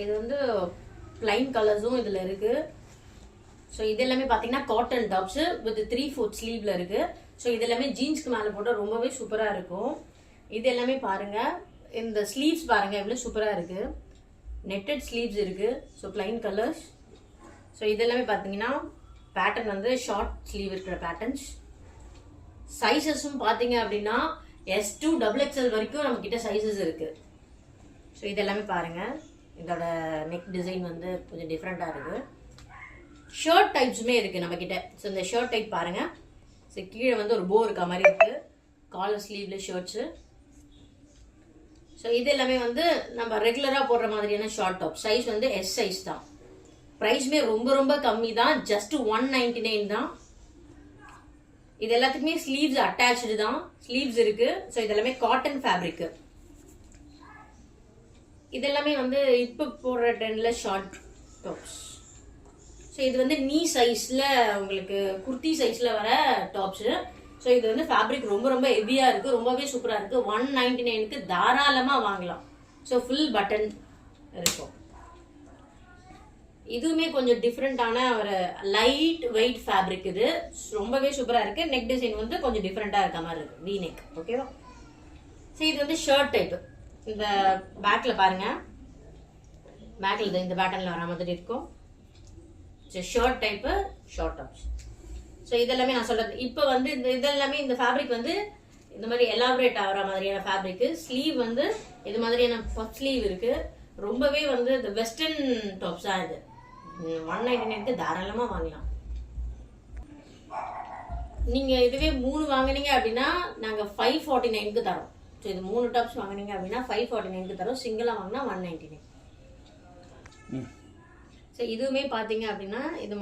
இது வந்து பிளைன் கலர்ஸும் இதில் இருக்கு. ஸோ இது எல்லாமே பார்த்தீங்கன்னா காட்டன் டாப்ஸ் வித் 3/4 ஸ்லீவ்ல இருக்கு. ஸோ இது எல்லாமே ஜீன்ஸ்க்கு மேலே போட்டால் ரொம்பவே சூப்பராக இருக்கும். இது எல்லாமே பாருங்க, இந்த ஸ்லீவ்ஸ் பாருங்க எவ்வளோ சூப்பராக இருக்கு. நெட்டட் ஸ்லீவ்ஸ் இருக்கு. So plain colours. ஸோ இது எல்லாமே பார்த்தீங்கன்னா பேட்டர்ன் வந்து ஷார்ட் ஸ்லீவ் இருக்கிற பேட்டர்ன்ஸ். சைஸஸும் பார்த்தீங்க அப்படின்னா S2 XXL வரைக்கும் நம்ம கிட்ட சைஸஸ் இருக்கு. ஸோ இது எல்லாமே பாருங்க, இதோட நெக் டிசைன் வந்து கொஞ்சம் டிஃப்ரெண்டாக இருக்கு. ஷர்ட் டைப்ஸுமே இருக்கு நம்ம கிட்ட. ஸோ இந்த ஷர்ட் டைப் பாருங்க. ஸோ கீழே வந்து ஒரு போ இருக்க மாதிரி இருக்கு. Collar ஸ்லீவ்ல shirts. ஸோ இது எல்லாமே வந்து நம்ம ரெகுலராக போடுற மாதிரியான ஷார்ட் டாப். சைஸ் வந்து S சைஸ் தான். ப்ரைஸ்மே ரொம்ப ரொம்ப கம்மி தான். ஜஸ்ட் 199 தான். இது எல்லாத்துக்குமே ஸ்லீவ்ஸ் அட்டாச்சு தான். ஸ்லீவ்ஸ் இருக்கு. ஸோ இது எல்லாமே காட்டன் ஃபேப்ரிக். இது எல்லாமே வந்து இப்போ போடுற ட்ரெண்ட்ல ஷார்ட் டாப்ஸ். ஸோ இது வந்து நீ சைஸ்ல உங்களுக்கு குர்த்தி சைஸ்ல வர டாப்ஸ். ஸோ இது வந்து ஃபேப்ரிக் ரொம்ப ரொம்ப ஹெவியா இருக்கு. ரொம்பவே சூப்பரா இருக்கு. 199க்கு தாராளமா வாங்கலாம். ஸோ ஃபுல் பட்டன் இருக்கும். இதுவுமே கொஞ்சம் டிஃப்ரெண்டான ஒரு லைட் வெயிட் ஃபேப்ரிக். இது ரொம்பவே சூப்பரா இருக்கு. நெக் டிசைன் வந்து கொஞ்சம் டிஃப்ரெண்டா இருக்க மாதிரி இருக்கு. We neck. ஓகேவா? ஸோ இது வந்து ஷர்ட் டைப். இந்த பேக்ல பாருங்க, பேக்ல இந்த பேட்டர்ன்ல வர மாதிரி இருக்கும். Shirt type short tops. So இதெல்லாமே நான் சொல்றது இப்போ வந்து இதெல்லாமே இந்த ஃபேப்ரிக் வந்து இந்த மாதிரி எலாபரேட் ஆகிற மாதிரியான ஃபேப்ரிக். ஸ்லீவ் வந்து இது மாதிரியான பஃப் ஸ்லீவ் இருக்கு. ரொம்பவே வந்து இந்த வெஸ்டர்ன் டாப்ஸா இது 199க்கு தாராளமா வாங்கலாம். நீங்க இதுவே 3 வாங்குனீங்க அப்படின்னா நாங்க 549க்கு தரோம். ஸோ இது 3 டாப்ஸ் வாங்குனீங்க அப்படின்னா 549க்கு தரோம். சிங்கிளா வாங்கினா 199. ஸோ இதுவுமே பார்த்தீங்க அப்படின்னா இது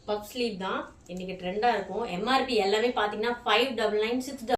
பஃப் ஸ்லீவ் தான். இன்னைக்கு ட்ரெண்டாக இருக்கும். MRP எல்லாமே பார்த்தீங்கன்னா 599, 6